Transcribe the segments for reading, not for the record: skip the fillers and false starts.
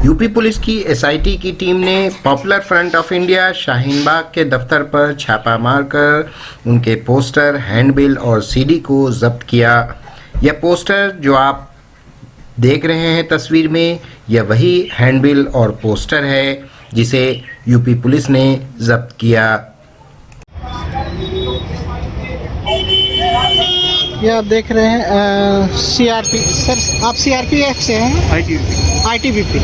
UP police की SIT की team ने Popular Front of India Shaheen Bagh के दफ्तर पर छापा मारकर उनके पोस्टर, हैंडबिल और सीडी को जब्त किया। यह पोस्टर जो आप देख रहे हैं तस्वीर में, यह वही हैंडबिल और पोस्टर है जिसे यूपी पुलिस ने जब्त किया। ये आप देख रहे हैं सीआरपी। सर, आप सीआरपीएफ से हैं? आईटीबीपी।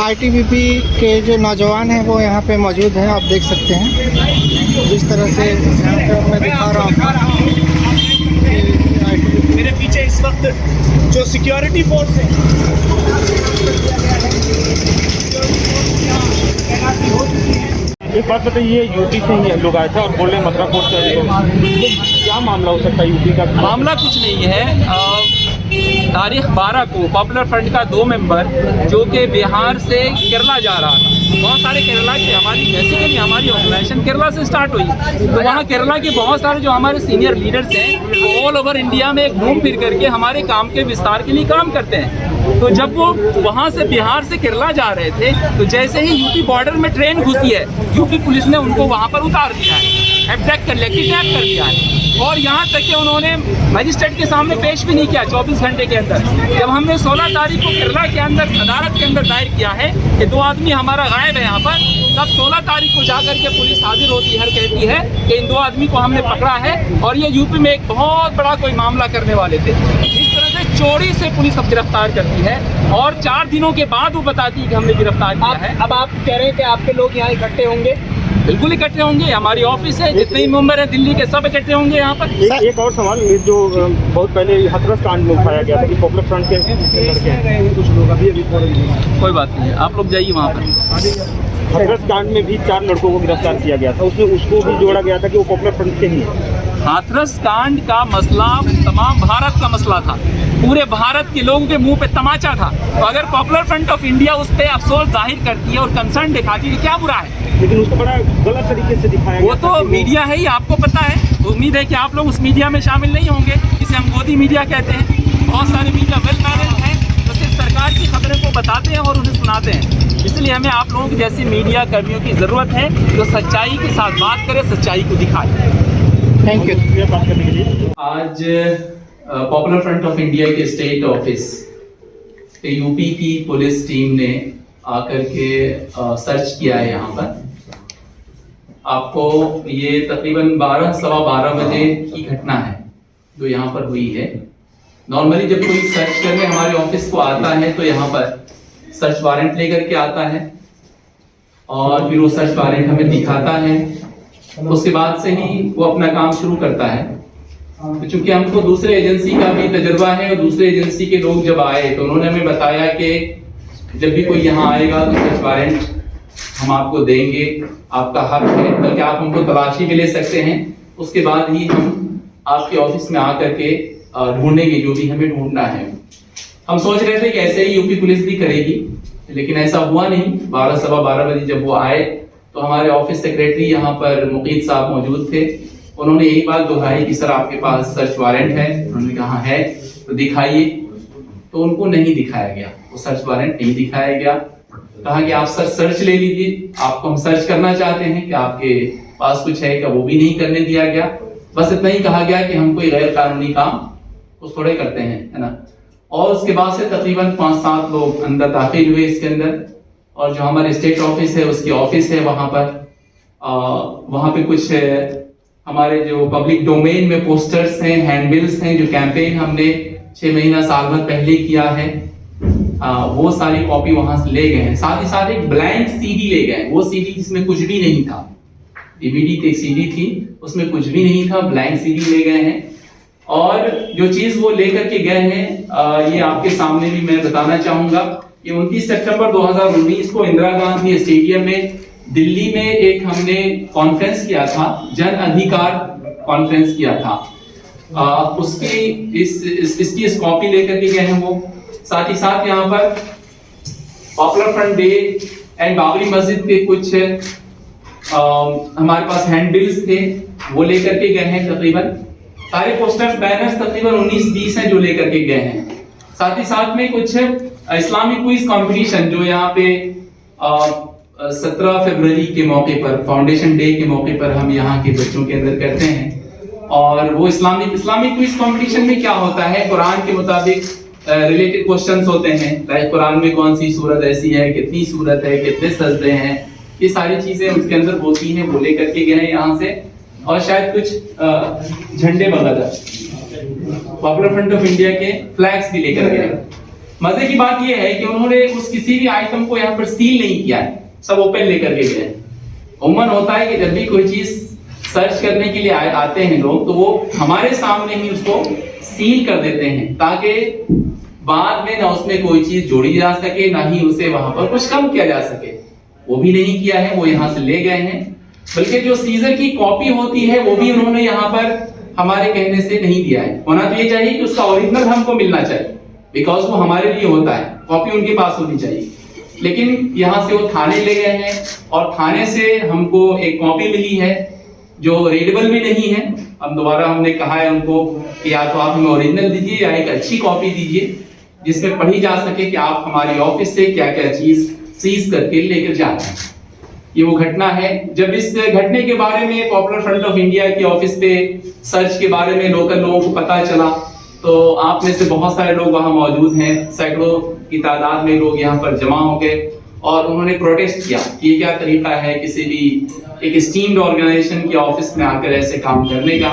आईटीबीपी के जो नौजवान हैं वो यहाँ पे मौजूद हैं, आप देख सकते हैं। जिस तरह से मैं दिखा रहा हूँ, मेरे पीछे इस वक्त जो सिक्योरिटी फोर्स है एक बात बताइए, यूपी से ही लोग आए थे और बोल रहे मथुरा कोर्ट से, क्या मामला हो सकता है यूपी का? मामला कुछ नहीं है। तारीख 12 को पॉपुलर फ्रंट का 2 मेंबर जो कि बिहार से केरला जा रहा था, बहुत सारे केरला के, हमारी बेसिकली हमारी ऑर्गेनाइजेशन केरला से स्टार्ट हुई, तो वहाँ केरला के बहुत सारे जो हमारे सीनियर लीडर्स हैं वो ऑल ओवर इंडिया में घूम फिर करके हमारे काम के विस्तार के लिए काम करते हैं। तो जब वो वहाँ से बिहार से केरला जा रहे थे तो जैसे ही यूपी बॉर्डर में ट्रेन घुसी है, यूपी पुलिस ने उनको वहाँ पर उतार दिया है, अटैक कर लिया, किडनैप कर दिया है। और यहाँ तक कि उन्होंने मजिस्ट्रेट के सामने पेश भी नहीं किया 24 घंटे के अंदर। जब हमने 16 तारीख को केरला के अंदर अदालत के अंदर दायर किया है कि 2 आदमी हमारा गायब है यहाँ पर, तब 16 तारीख को जाकर के पुलिस हाजिर होती है, कहती है कि इन 2 आदमी को हमने पकड़ा है और ये यूपी में एक बहुत बड़ा कोई मामला करने वाले थे। इस तरह से चोरी से पुलिस अब गिरफ्तार करती है और 4 दिनों के बाद वो बताती है कि हमने गिरफ्तार किया है। अब आप कह रहे हैं कि आपके लोग यहाँ इकट्ठे होंगे? बिल्कुल इकट्ठे होंगे, हमारी ऑफिस है, जितने ही मेंबर हैं दिल्ली के सब इकट्ठे होंगे यहाँ पर। एक और सवाल, जो बहुत पहले हाथरस कांड में उठाया गया था कि पॉपुलर फ्रंट के लड़के हैं कुछ लोग, अभी कोई बात नहीं है, आप लोग जाइए वहाँ पर। हाथरस कांड में भी 4 लड़कों को गिरफ्तार किया गया था, उसमें उसको भी जोड़ा गया था कि वो पॉपुलर फ्रंट के ही हैं। हाथरस कांड का मसला तमाम भारत का मसला था, पूरे भारत के लोगों के मुंह पे तमाचा था। तो अगर पॉपुलर फ्रंट ऑफ इंडिया उस पर अफसोस जाहिर करती है और कंसर्न दिखाती है, क्या बुरा है? लेकिन उसको बड़ा गलत तरीके से दिखाया वो तो मीडिया है ही, आपको पता है। तो उम्मीद है कि आप लोग उस मीडिया में शामिल नहीं होंगे, इसे हम गोदी मीडिया कहते हैं। बहुत सारे मीडिया वेल मैनेज्ड हैं जो सिर्फ सरकार की खबरों को बताते हैं और उन्हें सुनाते हैं। इसलिए हमें आप लोगों की जैसी मीडिया कर्मियों की ज़रूरत है जो सच्चाई के साथ बात करे, सच्चाई को दिखाए। Thank you. आज पॉपुलर फ्रंट ऑफ इंडिया के स्टेट ऑफिस यूपी की पुलिस टीम ने आकर के सर्च किया है यहाँ पर। आपको ये तकरीबन 12 सवा 12 बजे की घटना है जो यहाँ पर हुई है। नॉर्मली जब कोई सर्च करने हमारे ऑफिस को आता है तो यहाँ पर सर्च वारंट लेकर के आता है और फिर वो सर्च वारंट हमें दिखाता है, उसके बाद से ही वो अपना काम शुरू करता है। तो चूंकि हमको दूसरे एजेंसी का भी तजुर्बा है और दूसरे एजेंसी के लोग जब आए तो उन्होंने हमें बताया कि जब भी कोई यहाँ आएगा तो सर्च वारंट हम आपको देंगे, आपका हक है, बल्कि आप हमको तलाशी भी ले सकते हैं। उसके बाद ही हम आपके ऑफिस में आकर के ढूंढेंगे जो भी हमें ढूंढना है। हम सोच रहे थे कि ऐसे ही यूपी पुलिस भी करेगी, लेकिन ऐसा हुआ नहीं। 12 सवा 12 बजे जब वो आए तो हमारे ऑफिस सेक्रेटरी यहाँ पर मुकीद साहब मौजूद थे। उन्होंने यही बात दोहराई कि सर आपके पास सर्च वारंट है? उन्होंने कहा है, तो दिखाइए। तो उनको नहीं दिखाया गया, वो सर्च वारंट नहीं दिखाया गया। कहा कि आप सर सर्च ले लीजिए, आपको हम सर्च करना चाहते हैं कि आपके पास कुछ है क्या, वो भी नहीं करने दिया गया। बस इतना ही कहा गया कि हम कोई गैर कानूनी काम कुछ थोड़े करते हैं, है ना। और उसके बाद से तकरीबन 5-7 लोग अंदर दाखिल हुए इसके अंदर, और जो हमारे स्टेट ऑफिस है उसकी ऑफिस है वहां पे कुछ हमारे जो पब्लिक डोमेन में पोस्टर्स हैं, हैंडबिल्स हैं, जो कैंपेन हमने 6 महीना साल भर पहले किया है, वो सारी कॉपी वहां से ले गए हैं। साथ ही साथ एक ब्लैंक सीडी ले गए, वो सीडी जिसमें कुछ भी नहीं था, डीवीडी थी, सीडी थी, उसमें कुछ भी नहीं था, ब्लैंक सीडी ले गए हैं। और जो चीज वो लेकर के गए हैं ये आपके सामने भी मैं बताना चाहूंगा कि 29 सितंबर 2019 को इंदिरा गांधी स्टेडियम में दिल्ली में एक हमने कॉन्फ्रेंस किया था, जन अधिकार कॉन्फ्रेंस किया था। उसकी इसकी कॉपी लेकर के गए हैं वो। साथ ही साथ यहाँ पर popular front day and Babri मस्जिद के कुछ हमारे पास हैंडबिल्स थे, वो लेकर के गए हैं। तकरीबन सारे पोस्टर्स, बैनर्स तकरीबन 19-20 हैं जो लेकर के गए हैं। साथ ही साथ में कुछ इस्लामिक क्विज कंपटीशन जो यहाँ पे 17 फरवरी के मौके पर, फाउंडेशन डे के मौके पर हम यहाँ के बच्चों के अंदर करते हैं। और वो इस्लामिक क्विज कंपटीशन में क्या होता है, कुरान के मुताबिक रिलेटेड क्वेश्चंस होते हैं, लाइक कुरान में कौन सी सूरत ऐसी है, कितनी सूरत है, कितने सजदे हैं, ये सारी चीजें उसके अंदर होती हैं। वो लेकर के गए यहाँ से, और शायद कुछ झंडे वगैरह पॉपुलर फ्रंट ऑफ इंडिया के फ्लैग्स भी लेकर गए। मजे की बात यह है कि उन्होंने उस किसी भी आइटम को यहाँ पर सील नहीं किया है, सब ओपन लेकर के गए। उम्मन होता है कि जब भी कोई चीज सर्च करने के लिए आते हैं लोग, तो वो हमारे सामने ही उसको सील कर देते हैं, ताकि बाद में ना उसमें कोई चीज जोड़ी जा सके, ना ही उसे वहां पर कुछ कम किया जा सके। वो भी नहीं किया है, वो यहाँ से ले गए हैं। बल्कि जो सीजर की कॉपी होती है वो भी उन्होंने यहाँ पर हमारे कहने से नहीं दिया है। होना तो ये चाहिए कि उसका ओरिजिनल हमको मिलना चाहिए, बिकॉज वो हमारे लिए होता है, कॉपी उनके पास होनी चाहिए। लेकिन यहाँ से वो थाने ले गए हैं, और थाने से हमको एक कॉपी मिली है जो रीडेबल भी नहीं है। अब दोबारा हमने कहा है उनको कि या तो आप हमें ओरिजिनल दीजिए या एक अच्छी कॉपी दीजिए जिसमें पढ़ी जा सके कि आप हमारी ऑफिस से क्या क्या चीज सीज करके लेकर जाते हैं। ये वो घटना है। जब इस घटने के बारे में पॉपुलर फ्रंट ऑफ इंडिया की ऑफिस पे सर्च के बारे में लोकल लोगों को पता चला, तो आप में से बहुत सारे लोग वहां मौजूद हैं, सैकड़ों की तादाद में लोग यहाँ पर जमा हो गए, और उन्होंने प्रोटेस्ट किया कि ये क्या तरीका है किसी भी एक स्टीम्ड ऑर्गेनाइजेशन की ऑफिस में आकर ऐसे काम करने का।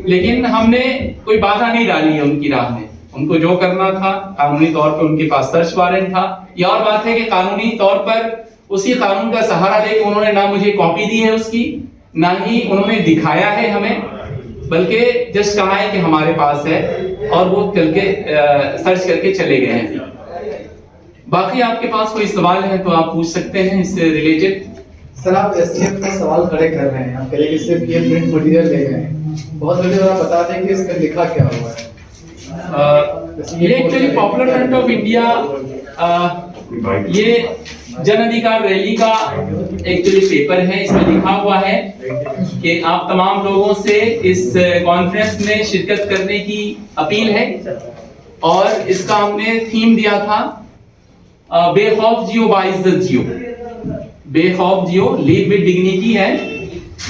लेकिन हमने कोई बाधा नहीं डाली है उनकी राह में। उनको जो करना था, कानूनी तौर पर उनके पास सर्च वारंट था। यह और बात है कि कानूनी तौर पर उसी कानून का सहारा लेकर उन्होंने ना मुझे कॉपी दी है उसकी, ना ही उन्होंने दिखाया है हमें, बल्कि जस्ट कहा है कि हमारे पास है, और वो करके सर्च करके चले गए हैं। बाकी आपके पास कोई सवाल है तो आप पूछ सकते हैं इससे रिलेटेड। सर, आप एसटीएफ का सवाल खड़े कर रहे हैं, आप कह रहे हैं कि सिर्फ ये प्रिंट मटेरियल ले गए हैं। बहुत जल्दी आप बता दें कि इसमें लिखा क्या हुआ है। ये actually popular Front of India ये जन अधिकार रैली का एक्चुअली पेपर है। इसमें लिखा हुआ है कि आप तमाम लोगों से इस कॉन्फ्रेंस में शिरकत करने की अपील है, और इसका हमने थीम दिया था बेखौफ जियो बाइज्जत जियो। बेखौफ जियो, live with dignity and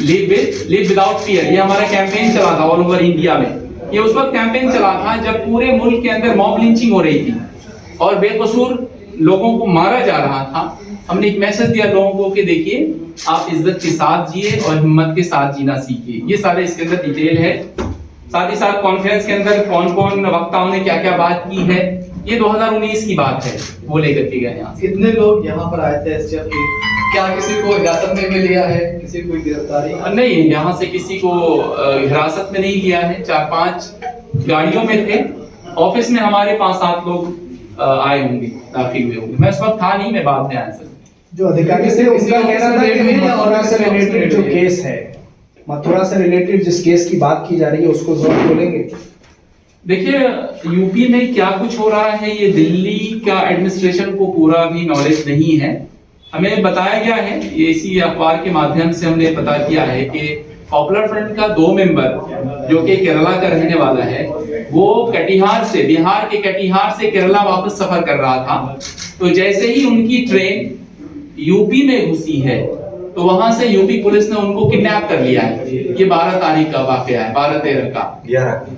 live without fear. ये हमारा कैंपेन चला था ऑल ओवर इंडिया में। ये उस वक्त कैंपेन चला था जब पूरे मुल्क के अंदर मॉब लिंचिंग हो रही थी और बेकसूर लोगों को मारा जा रहा था। हमने एक मैसेज दिया लोगों को कि देखिए, आप इज्जत के साथ जिए और हिम्मत के साथ जीना सीखिए। ये सारे इसके अंदर डिटेल है। साथ ही साथ कॉन्फ्रेंस के अंदर कौन कौन वक्ताओं ने क्या क्या बात की है, ये 2019 की बात है, वो लेकर के गए यहाँ। कितने लोग यहाँ पर आए थे एसटीएफ के? क्या किसी को हिरासत में भी लिया है? किसी को गिरफ्तारी? नहीं, यहाँ से किसी को हिरासत में नहीं लिया है। 4-5 गाड़ियों में थे। ऑफिस में हमारे 5-7 लोग आए होंगे, दाखिल हुए होंगे। मैं उस वक्त था नहीं, मैं बाद में आया सर। जो अधिकारी से उनका कहना था कि मथुरा से रिलेटेड जो केस है, मथुरा से रिलेटेड जिस केस की बात की जा रही है उसको जरूर बोलेंगे। देखिए, यूपी में क्या कुछ हो रहा है ये दिल्ली का एडमिनिस्ट्रेशन को पूरा भी नॉलेज नहीं है। हमें बताया गया है, इसी अखबार के माध्यम से हमने पता किया है कि पॉपुलर फ्रंट का 2 मेंबर जो कि केरला का रहने वाला है, वो कटिहार से, बिहार के कटिहार से केरला वापस सफर कर रहा था। तो जैसे ही उनकी ट्रेन यूपी में घुसी है, तो वहां से यूपी पुलिस ने उनको किडनैप कर लिया है। ये 12 तारीख का वाकया है, 12-13 का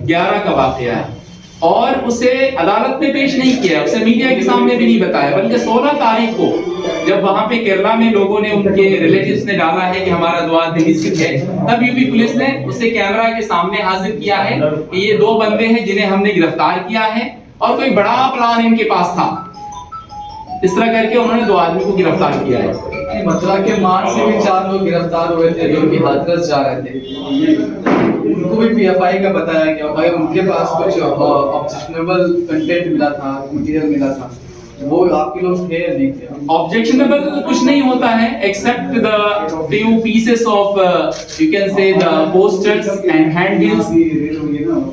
11 का वाकया है। और उसे अदालत में पेश नहीं किया, उसे मीडिया के सामने भी नहीं बताया, बल्कि 16 तारीख को जब वहां पे केरला में लोगों ने, उनके रिलेटिव्स ने डाला है कि हमारा 2 आदमी मिसिंग है, तब यूपी पुलिस ने उसे कैमरा के सामने हाजिर किया है कि ये 2 बंदे हैं जिन्हें हमने गिरफ्तार किया है, और कोई बड़ा प्लान इनके पास था। इस तरह करके उन्होंने 2 आदमी को गिरफ्तार किया है। मथुरा के मार्च से भी 4 लोग गिरफ्तार हुए थे जो कि हाथरस जा रहे थे। उनको भी पीएफआई का बताया गया, भाई उनके पास कुछ ऑब्जेक्शनेबल कंटेंट मिला था, मटेरियल मिला था, वो आपके लोग थे या नहीं थे? ऑब्जेक्शनेबल कुछ नहीं होता है, except the few pieces of you can say the posters and handbills.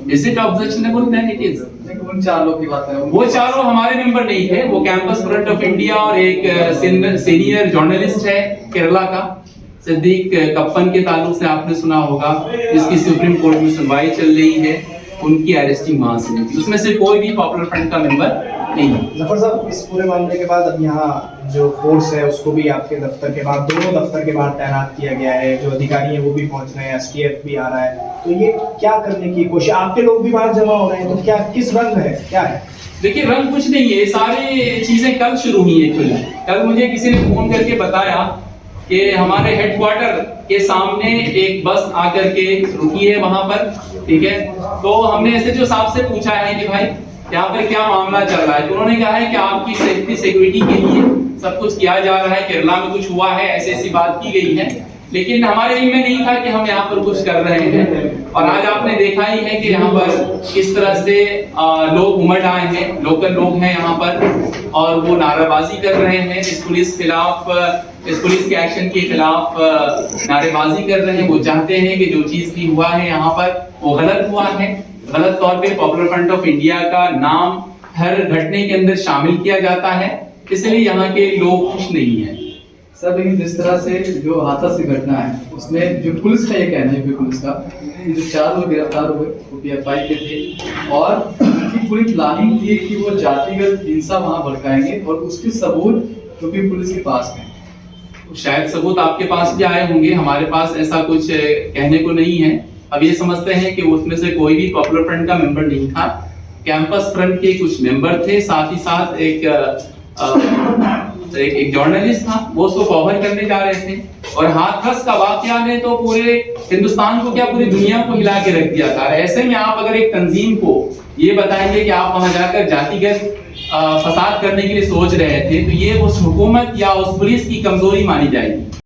Is it objectionable? Then it is. उन 4 लोग की बात है, वो चारों हमारे मेंबर नहीं थे। वो कैंपस फ्रंट ऑफ इंडिया और एक सीनियर जर्नलिस्ट है केरला का, सिद्दीक कप्पन के ताल्लुक से आपने सुना होगा, जिसकी सुप्रीम कोर्ट में सुनवाई चल रही है, उनकी अरेस्टिंग वहां से हुई। उसमें से कोई भी पॉपुलर फ्रंट का मेंबर नहीं है। जफर साहब, इस पूरे मामले के बाद अब यहाँ जो फोर्स है उसको भी आपके दफ्तर के बाहर, दोनों दफ्तर के बाहर तैनात किया गया है, जो अधिकारी हैं वो भी पहुंच रहे हैं, एसटीएफ भी आ रहा है, तो ये क्या करने की कोशिश, आपके लोग भी बाहर जमा हो रहे हैं, तो क्या किस रंग है, क्या है? देखिए, रंग कुछ नहीं है, सारी चीजें कल शुरू हुई है। एक्चुअली कल मुझे किसी ने फोन करके बताया कि हमारे हेडक्वार्टर के सामने एक बस आकर के रुकी है वहां पर, ठीक है। तो हमने एसएचओ साहब से पूछा है कि भाई यहाँ पर क्या मामला चल रहा है, तो उन्होंने कहा है कि आपकी सेफ्टी सिक्योरिटी के लिए सब कुछ किया जा रहा है, केरला में कुछ हुआ है, ऐसी बात की गई है, लेकिन हमारे इनमें नहीं था कि हम यहाँ पर कुछ कर रहे हैं। और आज आपने देखा ही है कि यहाँ पर किस तरह से लोग उमड़ आए हैं, लोकल लोग हैं यहाँ पर, और वो नारेबाजी कर रहे हैं इस पुलिस के एक्शन के खिलाफ नारेबाजी कर रहे हैं। वो चाहते हैं कि जो चीज भी हुआ है यहाँ पर वो गलत हुआ है, गलत तौर पे पॉपुलर फ्रंट ऑफ इंडिया का नाम हर घटने के अंदर शामिल किया जाता है, इसलिए यहाँ के लोग खुश नहीं है। सर, लेकिन जिस तरह से जो हादसा से घटना है उसमें जो पुलिस का ये कहना है, पुलिस का जो 4 लोग गिरफ्तार हुए वो पीएफआई के थे और उनकी पूरी प्लानिंग थी कि वो जातिगत हिंसा वहां भड़काएंगे, और उसके सबूत यूपी पुलिस के पास हैं। शायद सबूत आपके पास भी आए होंगे, हमारे पास ऐसा कुछ कहने को नहीं है। अब ये समझते हैं कि उसमें से कोई भी पॉपुलर फ्रंट का मेंबर नहीं था, कैंपस फ्रंट के कुछ मेंबर थे, साथ ही साथ एक जर्नलिस्ट था, वो उसको कवर करने जा रहे थे। और हाथरस का वाकया ने तो पूरे हिंदुस्तान को क्या पूरी दुनिया को हिला के रख दिया था। ऐसे में आप अगर एक तंजीम को ये बताएंगे कि आप वहां जाकर जातिगत फसाद करने के लिए सोच रहे थे, तो ये उस हुकूमत या उस पुलिस की कमजोरी मानी जाएगी।